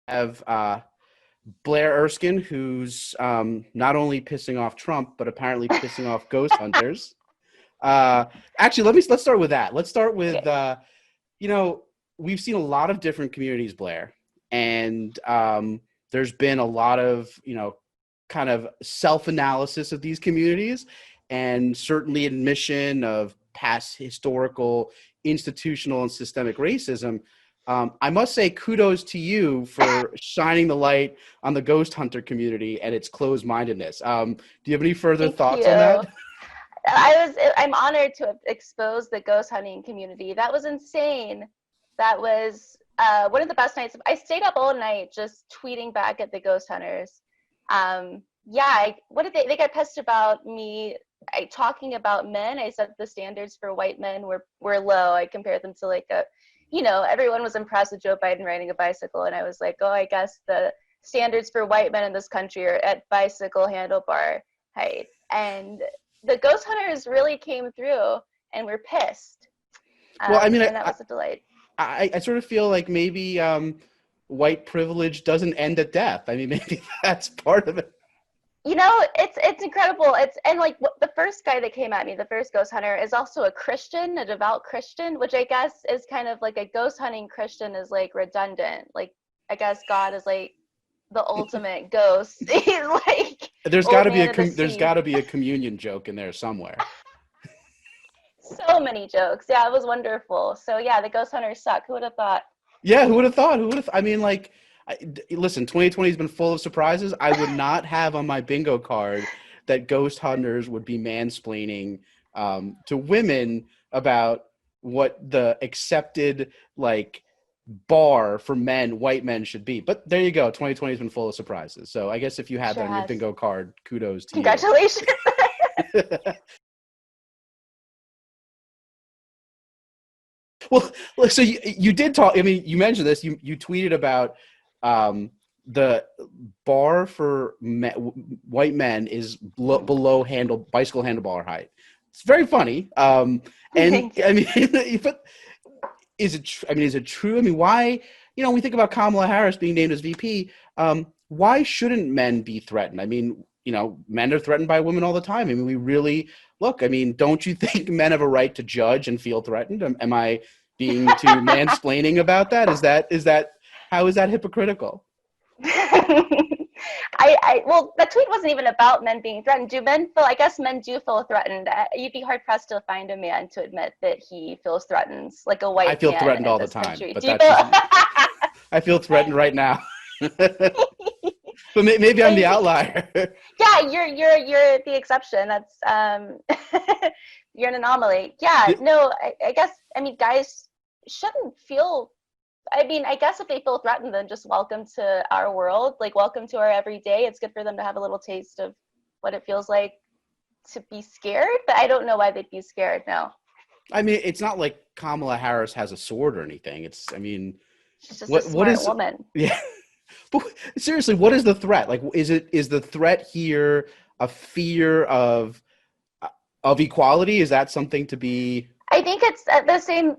Have Blaire Erskine, who's not only pissing off Trump, but apparently pissing off ghost hunters. Uh, Actually, let's start with that. Let's start with Okay. you know we've seen a lot of different communities, Blaire, and there's been a lot of kind of self-analysis of these communities, and certainly admission of past historical, institutional, and systemic racism. I must say kudos to you for shining the light on the ghost hunter community and its closed-mindedness. Do you have any further Thank thoughts on you. that? I'm honored to have exposed the ghost hunting community. That was insane. That was one of the best nights. I stayed up all night just tweeting back at the ghost hunters. Yeah, what did they got pissed about me talking about men. I said the standards for white men were low. I compared them to like everyone was impressed with Joe Biden riding a bicycle, and I was like, oh, I guess the standards for white men in this country are at bicycle handlebar height. And the ghost hunters really came through and were pissed. Well, I mean, And that was a delight. I sort of feel like maybe white privilege doesn't end at death. I mean, maybe that's part of it. It's incredible. And like the first guy that came at me, the first ghost hunter, is also a Christian, a devout Christian, which I guess is kind of like a ghost hunting Christian is like redundant. Like I guess God is like the ultimate ghost. He's like There's got old to be man of the there's sea. got to be a communion joke in there somewhere. So many jokes. Yeah, it was wonderful. So yeah, the ghost hunters suck. Who would have thought? Yeah, who would have thought? Who would have? I mean, like, listen, 2020 has been full of surprises. I would not have on my bingo card that ghost hunters would be mansplaining to women about what the accepted like bar for men, white men, should be. But there you go. 2020 has been full of surprises. So I guess if you had that Sure on your has. bingo card, kudos to you. Congratulations. Well, so you did talk. I mean, you mentioned this. You tweeted about the bar for white men is below bicycle handlebar height. It's very funny. And Thank you. I mean, but is it? I mean, is it true? I mean, why? We think about Kamala Harris being named as VP. Why shouldn't men be threatened? I mean, men are threatened by women all the time. I mean, we really look. I mean, don't you think men have a right to judge and feel threatened? Am I being too mansplaining about that? Is that how is that hypocritical? Well, the tweet wasn't even about men being threatened. Do men feel? I guess men do feel threatened. You'd be hard pressed to find a man to admit that he feels threatened, like a I white feel man threatened in all the this time, country. but Do you that's feel? just I feel threatened right now. But maybe I'm the Thank you. outlier. Yeah, you're the exception. That's you're an anomaly. Yeah, no, I guess I mean guys shouldn't feel. I mean, I guess if they feel threatened, then just welcome to our world. Like, welcome to our everyday. It's good for them to have a little taste of what it feels like to be scared, but I don't know why they'd be scared. No, I mean, it's not like Kamala Harris has a sword or anything. I mean, she's just a what smart is, woman. yeah. But seriously, what is the threat? Like, is the threat here a fear of equality? Is that something to be? I think it's the same.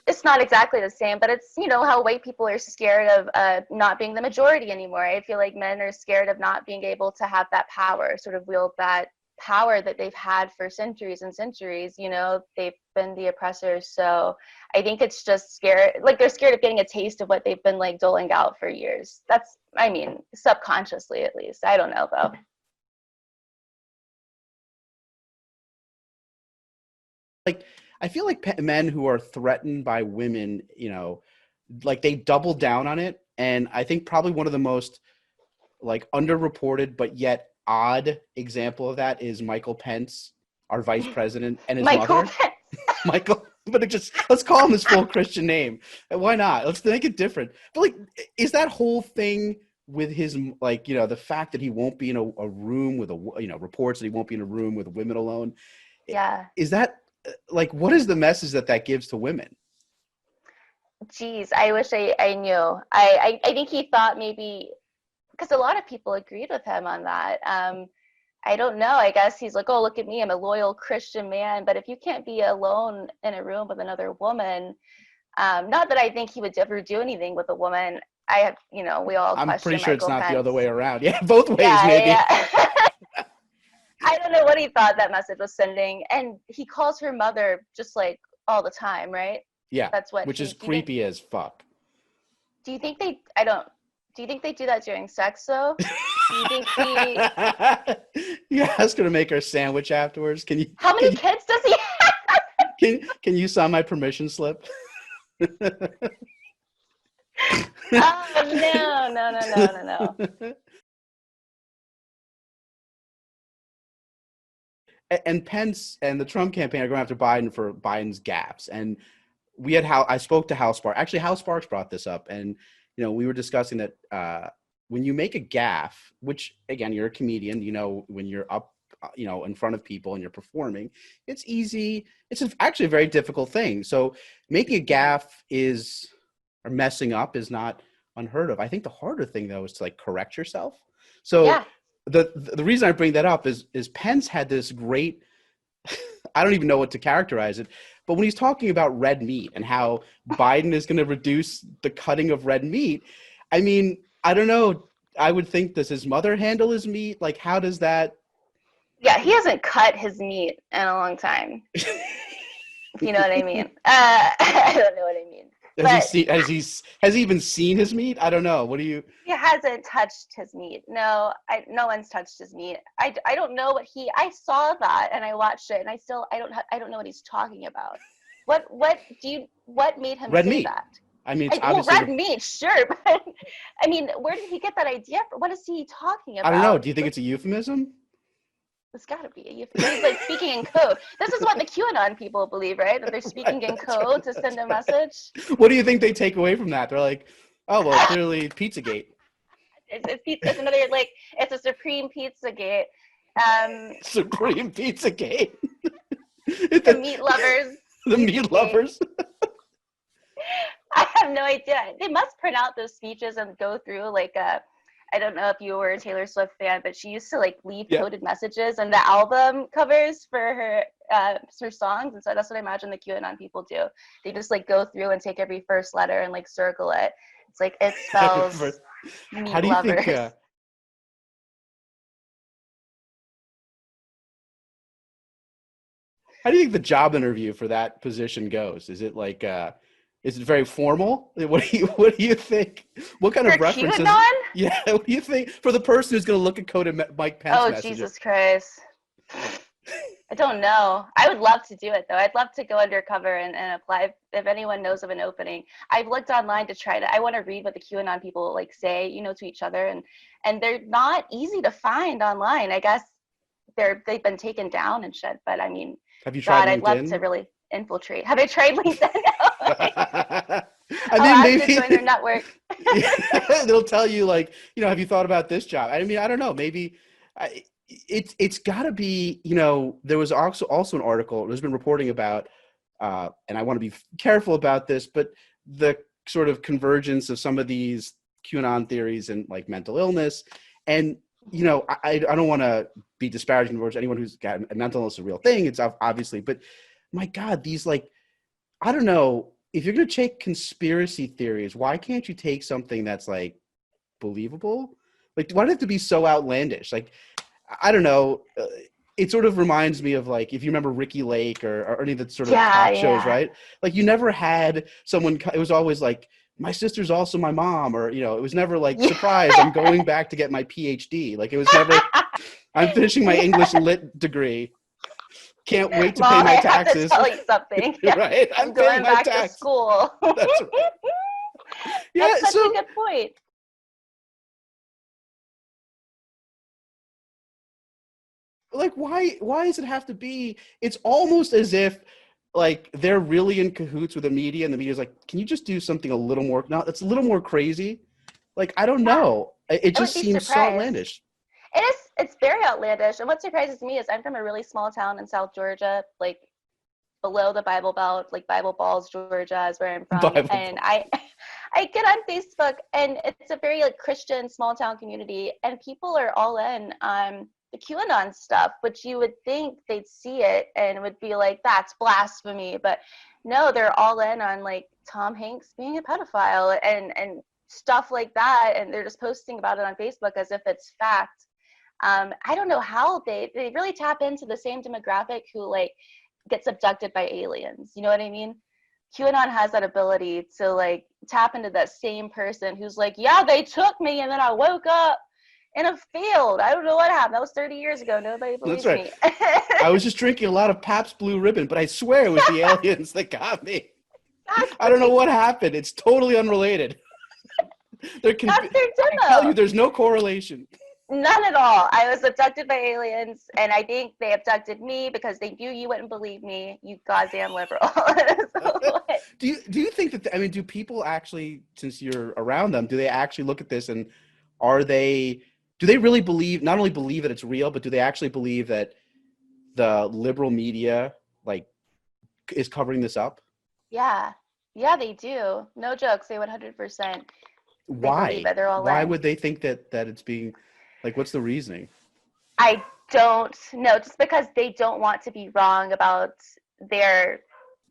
It's not exactly the same, but it's how white people are scared of not being the majority anymore. I feel like men are scared of not being able to have that power, sort of wield that power that they've had for centuries and centuries. They've been the oppressors, so I think it's just scared. Like they're scared of getting a taste of what they've been like doling out for years. That's, I mean, subconsciously at least. I don't know though. Like, I feel like men who are threatened by women, like they double down on it. And I think probably one of the most like underreported but yet odd example of that is Michael Pence, our vice president, and his Michael mother. Pence. Michael, but let's call him his full Christian name. Why not? Let's make it different. But like, is that whole thing with his like, the fact that he won't be in a room with reports that he won't be in a room with women alone? Yeah. Is that like, what is the message that gives to women? Geez, I wish I knew. I think he thought maybe because a lot of people agreed with him on that. I don't know. I guess he's like, oh, look at me. I'm a loyal Christian man. But if you can't be alone in a room with another woman, not that I think he would ever do anything with a woman. I have, we all I'm question pretty sure it's Michael not Pence. the other way around. Yeah, both ways Yeah, maybe. yeah. I don't know what he thought that message was sending, and he calls her mother just like all the time, right? Yeah, That's what which is creepy as fuck. Do you think they? I don't. Do you think they do that during sex though? Do you think he? Yeah, I was gonna make her a sandwich afterwards. Can you? How many kids does he have? Can you sign my permission slip? Oh no. And Pence and the Trump campaign are going after Biden for Biden's gaffes. And we had I spoke to Hal Sparks. Actually, Hal Sparks brought this up, and we were discussing that when you make a gaffe, which again, you're a comedian, when you're up, in front of people and you're performing, it's easy. It's actually a very difficult thing. So making a gaffe or messing up is not unheard of. I think the harder thing though is to like correct yourself. So Yeah. The reason I bring that up is Pence had this great, I don't even know what to characterize it, but when he's talking about red meat and how Biden is going to reduce the cutting of red meat, I mean, I don't know. I would think, does his mother handle his meat? Like, how does that? Yeah, he hasn't cut his meat in a long time. If you know what I mean. I don't know what I mean. Has he even seen his meat? I don't know. What do you? He hasn't touched his meat. No, no one's touched his meat. I don't know what I saw that and I watched it and I don't know what he's talking about. What made him Red say meat. that? I mean, it's well, obviously red meat, sure, but I mean, where did he get that idea from? What is he talking about? I don't know. Do you think it's a euphemism? It's got to be a euphemism. He's like speaking in code. This is what the QAnon people believe, right? That they're speaking in code to send a message. What do you think they take away from that? They're like, oh, well, clearly Pizzagate. It's another, like, it's a Supreme Pizzagate. Supreme Pizzagate. The meat lovers. The meat lovers. I have no idea. They must print out those speeches and go through like I don't know if you were a Taylor Swift fan, but she used to like leave coded messages and the album covers for her songs, and so that's what I imagine the QAnon people do. They just like go through and take every first letter and like circle it. It's like it spells meat How do you lovers. think? How do you think the job interview for that position goes? Is it like? Is it very formal? What do you think? What kind of references? QAnon? Yeah, what do you think for the person who's going to look at coded Mike Pence messages? Oh, Jesus Christ. I don't know. I would love to do it, though. I'd love to go undercover and apply if anyone knows of an opening. I've looked online to try to – I want to read what the QAnon people, like, say, to each other. And they're not easy to find online. I guess they've been taken down and shit. But, I mean, have you tried LinkedIn? I'd love to really infiltrate. Have I tried LinkedIn? I mean, maybe to join their network. They'll tell you, like, have you thought about this job? I mean, I don't know. Maybe it's got to be. There was also an article. There's been reporting about, and I want to be careful about this, but the sort of convergence of some of these QAnon theories and like mental illness, and I don't want to be disparaging towards anyone who's got a mental illness, is a real thing. It's obviously, but my God, these like, I don't know. If you're going to take conspiracy theories, why can't you take something that's like believable? Like, why does it have to be so outlandish? Like, I don't know. It sort of reminds me of like, if you remember Ricky Lake or any of the sort of talk shows, right? Like, you never had someone, it was always like, my sister's also my mom, or, it was never like, surprise, I'm going back to get my PhD. Like, it was never, I'm finishing my English lit degree. Can't wait to pay my taxes. I have to tell you something. Yeah. Right? I'm going back to school. That's right. Yeah, that's such a good point. Like, why does it have to be? It's almost as if like they're really in cahoots with the media, and the media's like, can you just do something a little more? No, it's a little more crazy. Like, I don't know. It just seems so outlandish. It's very outlandish. And what surprises me is I'm from a really small town in South Georgia, like below the Bible Belt, like Bible Falls, Georgia is where I'm from. And I get on Facebook, and it's a very like Christian small town community, and people are all in on the QAnon stuff, which you would think they'd see it and would be like, that's blasphemy. But no, they're all in on like Tom Hanks being a pedophile and stuff like that, and they're just posting about it on Facebook as if it's fact. I don't know how they really tap into the same demographic who like gets abducted by aliens. You know what I mean? QAnon has that ability to like tap into that same person who's like, yeah, they took me and then I woke up in a field. I don't know what happened. That was 30 years ago. Nobody believes That's right. me. I was just drinking a lot of Pabst Blue Ribbon, but I swear it was the aliens that got me. I don't know what happened. It's totally unrelated. That's their I tell you, demo. there's no correlation. None at all. I was abducted by aliens, and I think they abducted me because they knew you wouldn't believe me, you goddamn liberal. So, Do you think that, I mean, do people actually, since you're around them, do they actually look at this and do they really believe, not only believe that it's real, but do they actually believe that the liberal media like is covering this up? yeah, they do. No jokes. They 100%. They Why? believe it. They're all Why in. would they think that it's being, like, what's the reasoning? I don't know. Just because they don't want to be wrong about their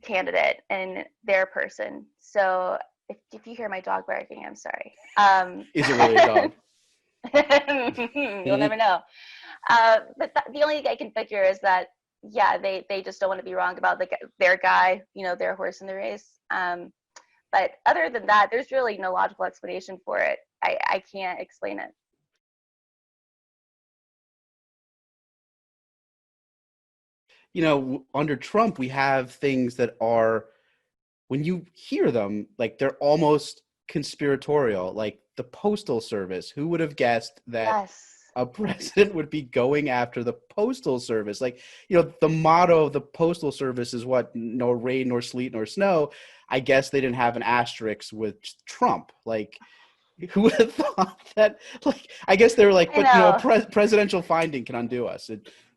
candidate and their person. So if you hear my dog barking, I'm sorry. Is it really a dog? You'll never know. But the only thing I can figure is that, yeah, they just don't want to be wrong about their guy, their horse in the race. But other than that, there's really no logical explanation for it. I can't explain it. Under Trump, we have things that are, when you hear them, like, they're almost conspiratorial, like the Postal Service. Who would have guessed that Yes. a president would be going after the Postal Service? Like, the motto of the Postal Service is what? No rain, nor sleet, nor snow. I guess they didn't have an asterisk with Trump. Like, who would have thought that? Like, I guess they were like, but a presidential finding can undo us.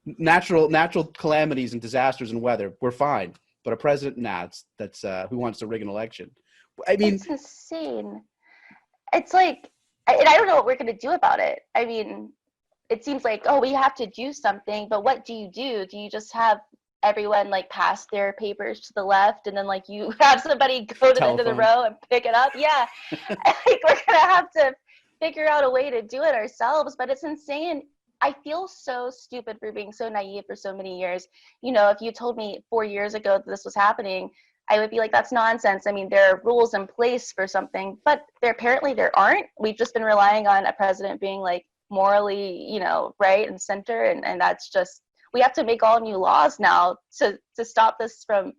Natural calamities and disasters and weather, we're fine. But a president, that's who wants to rig an election? I mean, it's insane. It's like, and I don't know what we're going to do about it. I mean, it seems like, oh, we have to do something, but what do you do? Do you just have everyone like pass their papers to the left, and then like you have somebody go to the end of the row and pick it up? Yeah. Like, we're going to have to figure out a way to do it ourselves, but it's insane. I feel so stupid for being so naive for so many years. If you told me 4 years ago that this was happening, I would be like, that's nonsense. I mean, there are rules in place for something, but apparently there aren't. We've just been relying on a president being like morally, right and center, and that's just, we have to make all new laws now to stop this from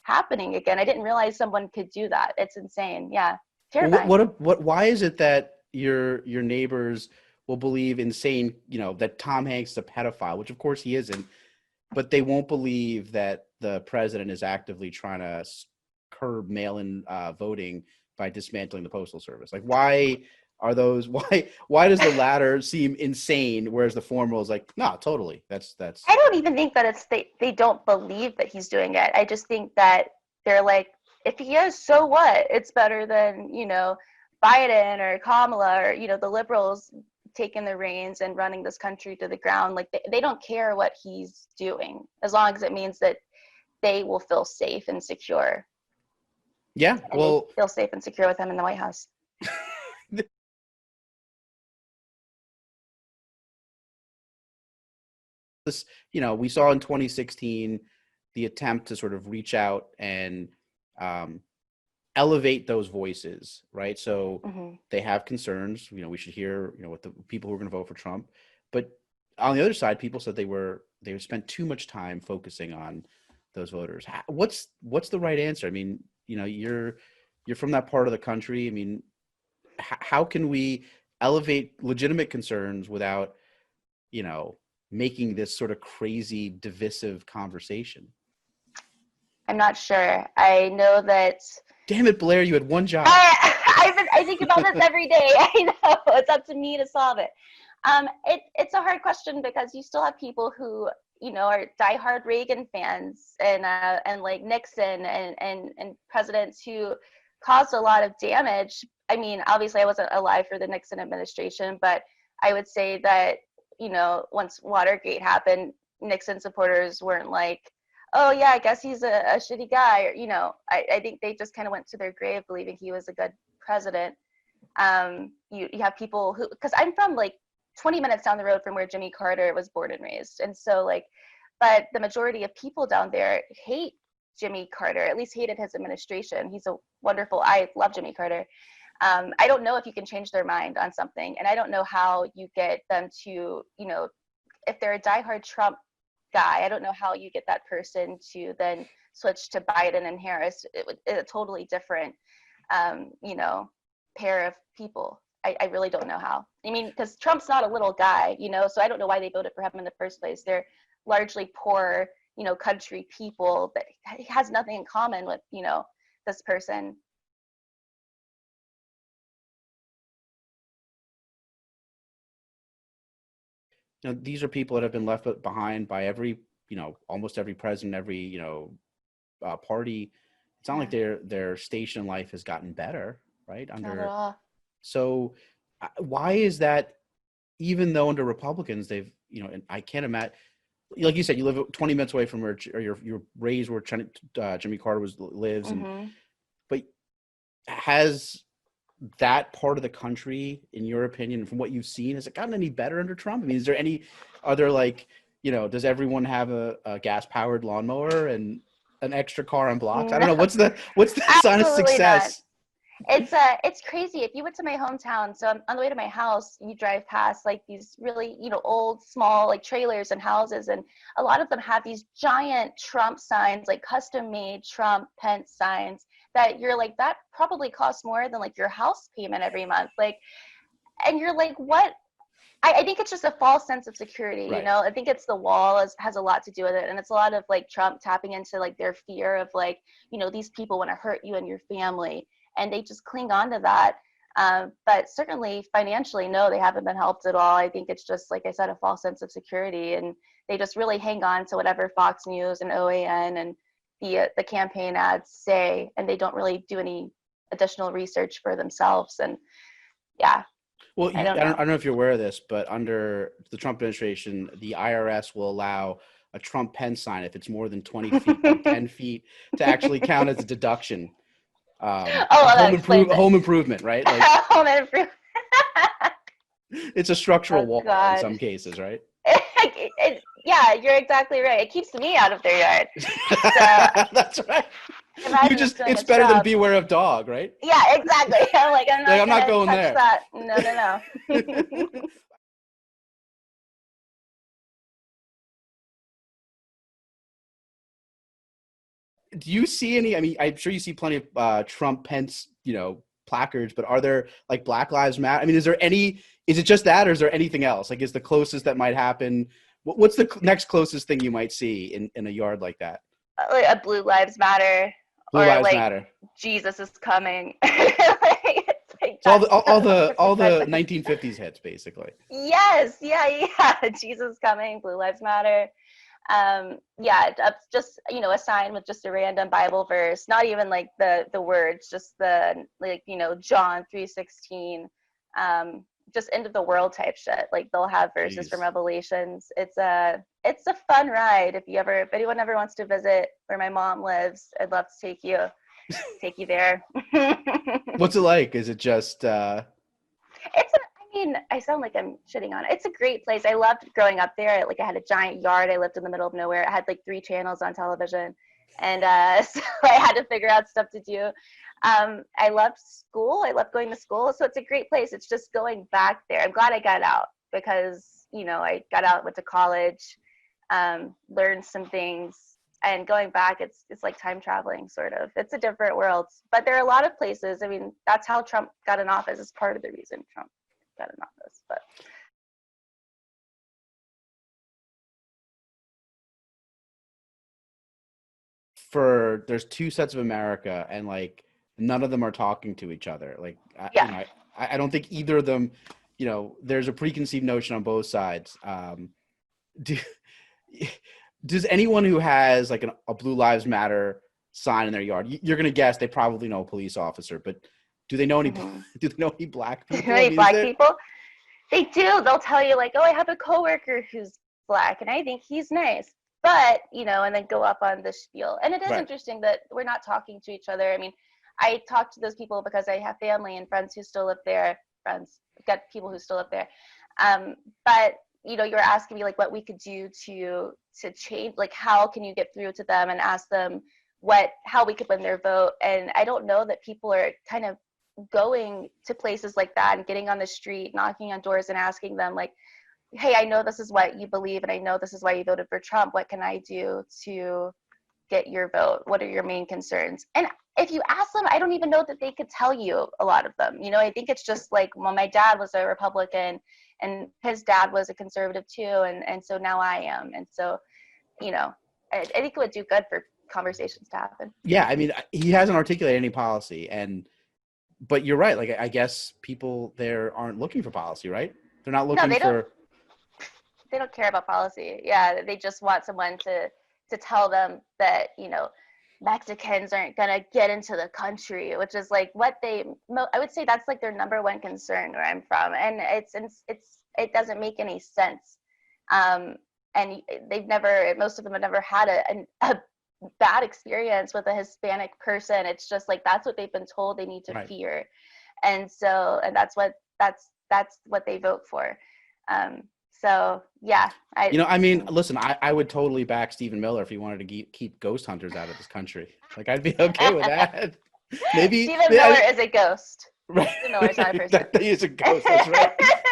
happening again. I didn't realize someone could do that. It's insane. Yeah, terrifying. Why is it that your neighbors will believe insane, that Tom Hanks is a pedophile, which of course he isn't, but they won't believe that the president is actively trying to curb mail-in voting by dismantling the Postal Service? Like, why does the latter seem insane, whereas the former is like, no, totally. That's. I don't even think that it's they don't believe that he's doing it. I just think that they're like, if he is, so what? It's better than, Biden or Kamala or, the liberals taking the reins and running this country to the ground. Like, they don't care what he's doing, as long as it means that they will feel safe and secure. Yeah, and well, they feel safe and secure with him in the White House. This, we saw in 2016 the attempt to sort of reach out and elevate those voices, right? So they have concerns. We should hear, what the people who are going to vote for Trump. But on the other side, people said they spent too much time focusing on those voters. What's the right answer? I mean, you're from that part of the country. I mean, how can we elevate legitimate concerns without, making this sort of crazy divisive conversation? I'm not sure. I know that. Damn it, Blaire, you had one job. I think about this every day. I know, it's up to me to solve it. It's a hard question because you still have people who, are diehard Reagan fans and like Nixon and presidents who caused a lot of damage. I mean, obviously I wasn't alive for the Nixon administration, but I would say that, once Watergate happened, Nixon supporters weren't like, oh yeah, I guess he's a shitty guy. Or, I think they just kind of went to their grave believing he was a good president. You have people who, because I'm from like 20 minutes down the road from where Jimmy Carter was born and raised. And so like, but the majority of people down there hate Jimmy Carter, at least hated his administration. He's a wonderful, I love Jimmy Carter. I don't know if you can change their mind on something. And I don't know how you get them to, if they're a diehard Trump guy, I don't know how you get that person to then switch to Biden and Harris. It's a totally different, pair of people. I really don't know how. I mean, because Trump's not a little guy, so I don't know why they voted for him in the first place. They're largely poor, country people that has nothing in common with, this person. These are people that have been left behind by every, almost every president, every, party. It's not like their station in life has gotten better, right? Not at all. So why is that, even though under Republicans, they've, and I can't imagine, like you said, you live 20 minutes away from where, or you're raised where Jimmy Carter lives. And, but has that part of the country, in your opinion, from what you've seen, has it gotten any better under Trump? I mean, are there like, does everyone have a gas powered lawnmower and an extra car on blocks? I don't know. What's the sign of success? It's crazy. If you went to my hometown, so on the way to my house, you drive past like these really, old, small like trailers and houses. And a lot of them have these giant Trump signs, like custom made Trump Pence signs that you're like, that probably costs more than like your house payment every month. Like, and you're like, what? I think it's just a false sense of security, right. I think it's the wall has a lot to do with it. And it's a lot of like Trump tapping into like their fear of like, these people want to hurt you and your family. And they just cling on to that. But certainly financially, no, they haven't been helped at all. I think it's just, like I said, a false sense of security. And they just really hang on to whatever Fox News and OAN and the campaign ads say, and they don't really do any additional research for themselves. And yeah. Well, I don't know if you're aware of this, but under the Trump administration, the IRS will allow a Trump pen sign if it's more than 20 feet by 10 feet to actually count as a deduction. Home improvement, right? Like, home improvement. It's a structural wall in some cases, right? Yeah, you're exactly right. It keeps me out of their yard. So, that's right. It's better than beware of dog, right? Yeah, exactly. I'm not going there. That. No. Do you see any? I mean, I'm sure you see plenty of Trump Pence, placards, but are there like Black Lives Matter? I mean, is it just that, or is there anything else? Like, is the closest that might happen? What's the next closest thing you might see in a yard like that? Like a Blue Lives Matter. Blue Lives Matter. Jesus is coming. So all the 1950s hits, basically. Yes, yeah. Jesus coming, Blue Lives Matter. Just a sign with just a random Bible verse, not even like the words, just the John 3:16, just end of the world type shit. Like they'll have verses from Revelations. It's a fun ride. If anyone ever wants to visit where my mom lives, I'd love to take you there. What's it like? Is it just I sound like I'm shitting on it. It's a great place. I loved growing up there. I had a giant yard. I lived in the middle of nowhere. I had like 3 channels on television. And so I had to figure out stuff to do. I loved school. I loved going to school. So it's a great place. It's just going back there. I'm glad I got out because, I got out, went to college, learned some things. And going back, it's like time traveling, sort of. It's a different world. But there are a lot of places. I mean, that's how Trump got in office. Is part of the reason Trump got in office. But there's 2 sets of America, and like none of them are talking to each other. Like, I don't think either of them. There's a preconceived notion on both sides. Does anyone who has like a Blue Lives Matter sign in their yard, you're gonna guess they probably know a police officer, but do they know any? Do they know any black people? People? They do. They'll tell you like, oh, I have a coworker who's black, and I think he's nice. But and then go up on the spiel. And it is interesting that we're not talking to each other. I mean, I talk to those people because I have family and friends who still live there. Got people who still live there. But you know, you're asking me like what we could do to change, like how can you get through to them and ask them how we could win their vote. And I don't know that people are kind of going to places like that and getting on the street, knocking on doors and asking them like, hey, I know this is what you believe and I know this is why you voted for Trump. What can I do to get your vote? What are your main concerns? And if you ask them, I don't even know that they could tell you a lot of them. You know, I think it's just like, well, my dad was a Republican and his dad was a conservative too. And so now I am. And so, you know, I think it would do good for conversations to happen. Yeah. I mean, he hasn't articulated any policy but you're right. Like, I guess people there aren't looking for policy, right? They're not looking They don't care about policy. Yeah. They just want someone to tell them that, you know, Mexicans aren't going to get into the country, which is like what I would say that's like their number one concern where I'm from. And it doesn't make any sense. And most of them have never had a bad experience with a Hispanic person. It's just like, that's what they've been told they need to fear. And that's what they vote for. So yeah, I mean, listen, I would totally back Stephen Miller if he wanted to keep ghost hunters out of this country. Like, I'd be okay with that. Maybe Stephen Miller is a ghost. Right. Stephen Miller's not a person. He is a ghost.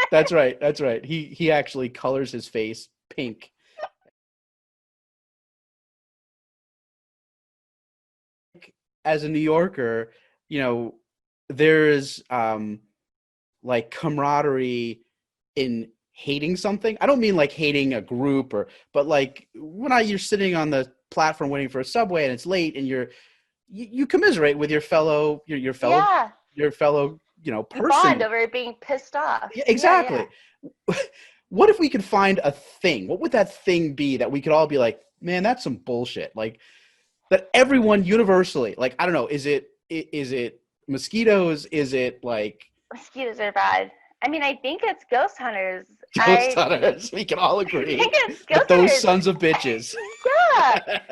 That's right. That's right. He actually colors his face pink. As a New Yorker, you know, there is like camaraderie in hating something. I don't mean like hating a group but like when you're sitting on the platform waiting for a subway and it's late and you commiserate with your fellow you know, person. You bond over being pissed off. Yeah, exactly. Yeah. What if we could find a thing? What would that thing be that we could all be like, man, that's some bullshit. Like, that everyone universally, like, I don't know, is it mosquitoes? Is it like mosquitoes are bad? I mean, I think it's ghost hunters. Hunters. We can all agree. I think it's ghost those hunters. Sons of bitches. Yeah.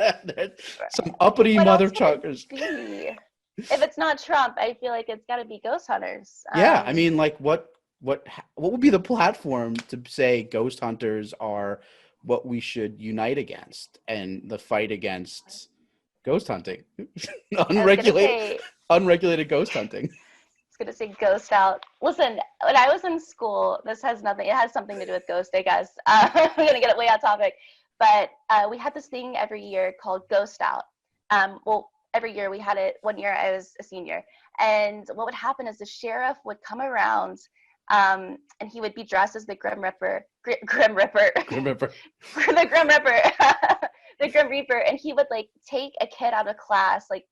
Some uppity mother truckers. If it's not Trump, I feel like it's got to be ghost hunters. Yeah, I mean, like, what would be the platform to say ghost hunters are what we should unite against and the fight against ghost hunting? Unregulated ghost hunting. I was going to say ghost out. Listen, when I was in school, it has something to do with ghost, I guess. I'm going to get it way off topic. But we had this thing every year called Ghost Out. Well, every year we had it. One year I was a senior. And what would happen is the sheriff would come around and he would be dressed as the Grim Reaper. The Grim Reaper. The Grim Reaper. And he would like take a kid out of class, like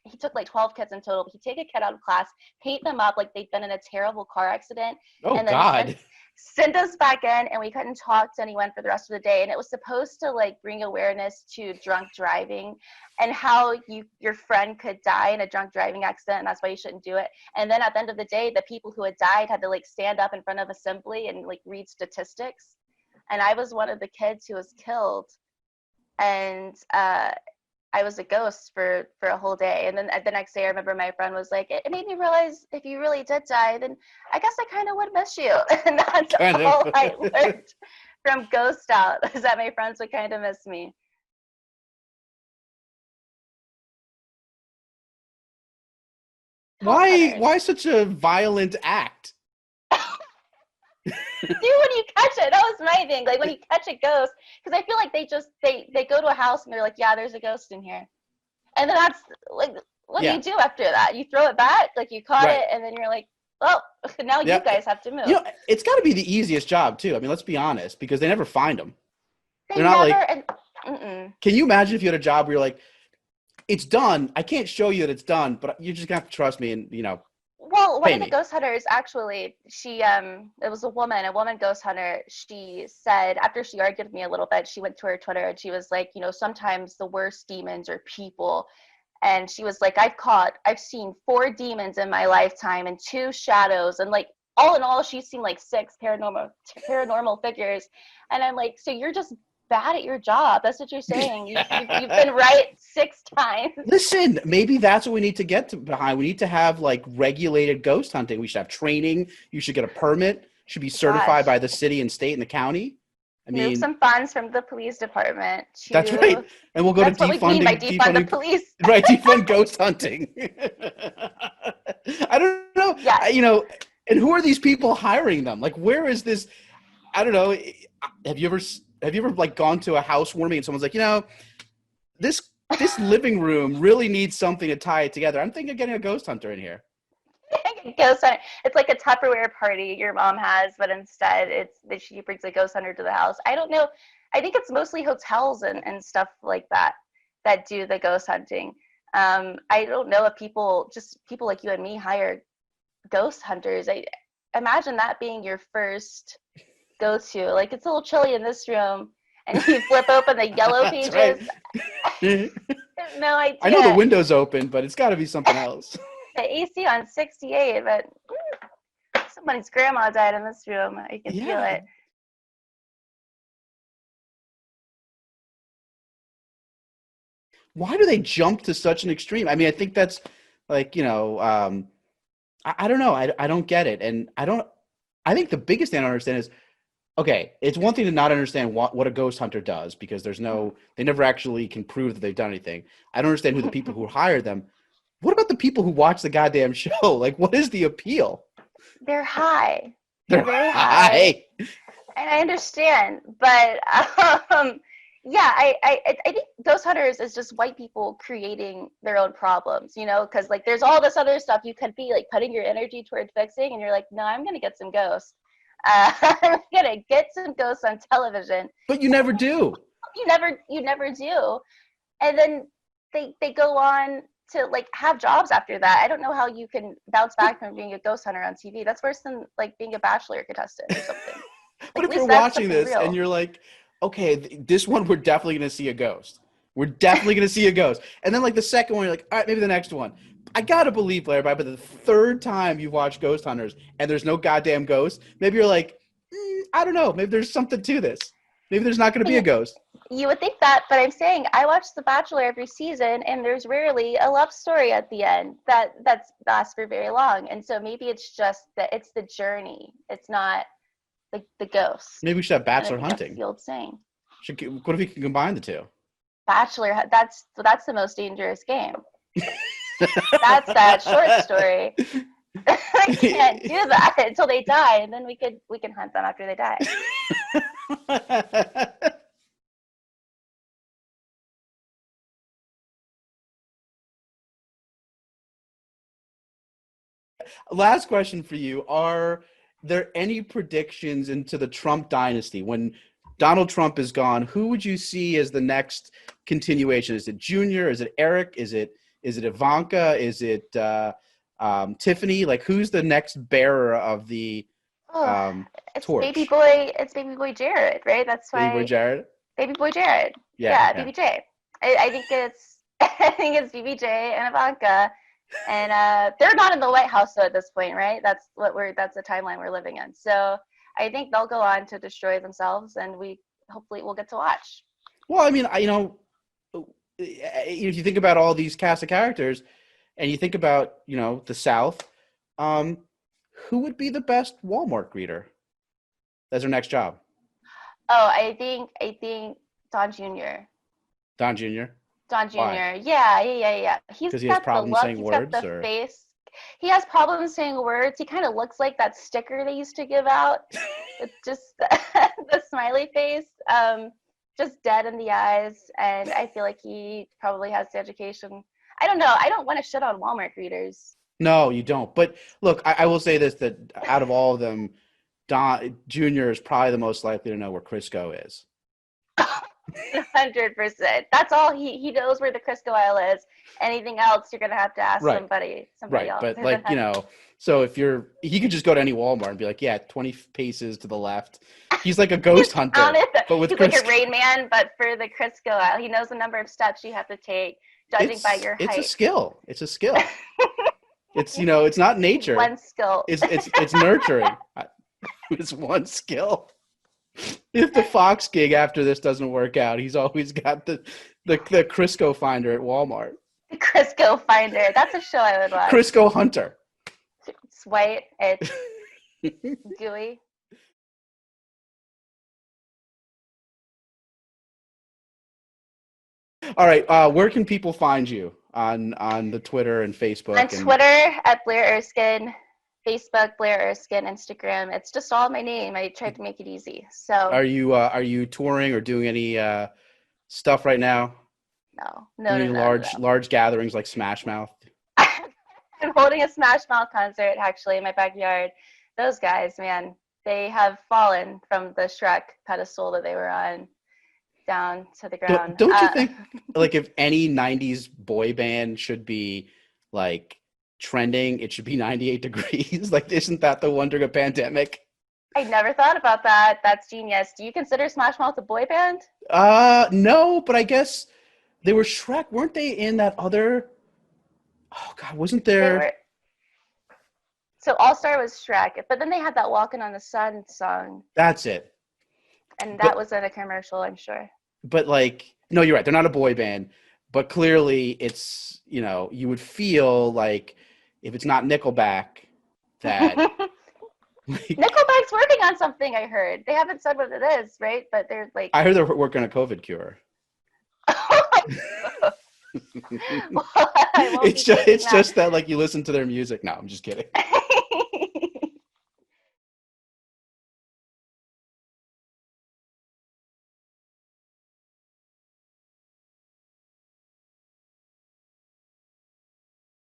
he took like 12 kids in total. But he'd take a kid out of class, paint them up like they'd been in a terrible car accident. Oh, and then God. Send us back in, and we couldn't talk to anyone for the rest of the day. And it was supposed to like bring awareness to drunk driving and how your friend could die in a drunk driving accident, and that's why you shouldn't do it. And then at the end of the day, the people who had died had to like stand up in front of assembly and like read statistics. And I was one of the kids who was killed. And I was a ghost for a whole day. And then the next day, I remember my friend was like, it made me realize if you really did die, then I guess I kind of would miss you. And that's all I learned from Ghost Out, is that my friends would kind of miss me. Why such a violent act? Dude, when you catch it, that was my thing. Like when you catch a ghost, because I feel like they go to a house and they're like, yeah, there's a ghost in here, and then that's like, what do you do after that? You throw it back, like you caught it, and then you're like, well, now you guys have to move. You know, it's got to be the easiest job too. I mean, let's be honest, because they never find them. They're not like. Can you imagine if you had a job where you're like, it's done. I can't show you that it's done, but you're just gonna have to trust me, and Well, one of the ghost hunters, actually, it was a woman ghost hunter. She said, after she argued with me a little bit, she went to her Twitter and she was like, sometimes the worst demons are people. And she was like, I've seen 4 demons in my lifetime and 2 shadows. And like, all in all, she's seen like 6 paranormal figures. And I'm like, so you're just bad at your job. That's what you're saying. You've been right 6 times. Listen, maybe that's what we need to get behind. We need to have like regulated ghost hunting. We should have training. You should get a permit. Should be certified by the city and state and the county. I mean, move some funds from the police department to, that's right. And we'll go to defunding. What we mean by defund the police. Right, defund ghost hunting. I don't know. Yeah. You know, and who are these people hiring them? Like, where is this? I don't know. Have you ever like gone to a housewarming and someone's like, you know, this living room really needs something to tie it together. I'm thinking of getting a ghost hunter in here. Ghost hunter. It's like a Tupperware party your mom has, but instead it's that she brings a ghost hunter to the house. I don't know. I think it's mostly hotels and stuff like that do the ghost hunting. I don't know if people like you and me hire ghost hunters. I imagine that being your first go-to. Like, it's a little chilly in this room, and you flip open the yellow pages. Right. No idea. I know the window's open, but it's got to be something else. The AC on 68, but somebody's grandma died in this room. I can feel it. Why do they jump to such an extreme? I mean, I think that's like, you know, I don't know. I don't get it. And I think the biggest thing I don't understand is, okay, it's one thing to not understand what a ghost hunter does, because they never actually can prove that they've done anything. I don't understand who the people who hire them. What about the people who watch the goddamn show? Like, what is the appeal? They're high. They're very high. And I understand, but yeah, I think ghost hunters is just white people creating their own problems, you know, because like there's all this other stuff you could be like putting your energy toward fixing, and you're like, no, I'm gonna get some ghosts. I'm gonna get some ghosts on television. But you never do. You never do, and then they go on to like have jobs after that. I don't know how you can bounce back from being a ghost hunter on TV. That's worse than like being a Bachelor contestant or something. But if you're watching this and you're like, okay, this one we're definitely going to see a ghost. We're definitely going to see a ghost. And then like the second one, you're like, all right, maybe the next one. I got to believe, Blaire, by the third time you watch Ghost Hunters and there's no goddamn ghost, maybe you're like, I don't know. Maybe there's something to this. Maybe there's not going to be a ghost. You would think that, but I'm saying I watch The Bachelor every season, and there's rarely a love story at the end that lasts for very long. And so maybe it's just that it's the journey. It's not like the ghosts. Maybe we should have Bachelor hunting. That's the old saying. What if we can combine the two? Bachelor, that's the most dangerous game. That's that short story. I can't do that until they die, and then we can hunt them after they die. Last question for you. Are there any predictions into the Trump dynasty? When Donald Trump is gone, who would you see as the next continuation? Is it Junior? Is it Eric? Is it Ivanka? Is it Tiffany? Like, who's the next bearer of the torch? It's baby boy Jared, right? That's why. Baby boy Jared. Baby boy Jared. Yeah. BBJ. I think it's BBJ and Ivanka, and they're not in the White House though at this point, right? That's the timeline we're living in. So I think they'll go on to destroy themselves, and hopefully we'll get to watch. Well, I mean, if you think about all these cast of characters, and you think about the South, who would be the best Walmart greeter? That's her next job. Oh, I think Don Jr. Don Jr. Don Jr. Why? Yeah. Because he has problems saying words, got the face. He has problems saying words. He kind of looks like that sticker they used to give out. It's just the smiley face, just dead in the eyes. And I feel like he probably has the education. I don't know. I don't want to shit on Walmart greeters. No, you don't. But look, I will say this, that out of all of them, Don Jr. is probably the most likely to know where Crisco is. 100%. That's all he knows, where the Crisco aisle is. Anything else, you're gonna have to ask somebody right. else. But like so if he could just go to any Walmart and be like, yeah, 20 paces to the left. He's like a ghost hunter, but with he's Crisco. Like a Rain Man, but for the Crisco aisle. He knows the number of steps you have to take, judging by your height. It's a skill. It's it's not nature. One skill. It's nurturing. It's one skill. If the Fox gig after this doesn't work out, he's always got the Crisco finder at Walmart. Crisco Finder. That's a show I would watch. Crisco Hunter. It's white. It's gooey. All right. Where can people find you on the Twitter and Facebook? On Twitter at Blaire Erskine, Facebook Blaire Erskine, Instagram. It's just all my name. I tried to make it easy. So are you touring or doing any stuff right now? No. Any large gatherings like Smash Mouth? I'm holding a Smash Mouth concert actually in my backyard. Those guys, man, they have fallen from the Shrek pedestal that they were on down to the ground. Don't you think, like, if any 90s boy band should be, like, trending, it should be 98 Degrees? Like, isn't that the one during a pandemic? I never thought about that. That's genius. Do you consider Smash Mouth a boy band? No, but I guess they were Shrek. Weren't they in that other... Oh, God, wasn't there... So All Star was Shrek, but then they had that Walking on the Sun song. That's it. And that was in a commercial, I'm sure. But, like, no, you're right. They're not a boy band. But clearly it's, you know, you would feel like if it's not Nickelback, that... Nickelback's working on something, I heard. They haven't said what it is, right? But they're like... I heard they're working on a COVID cure. Well, it's just that, like, you listen to their music. No, I'm just kidding.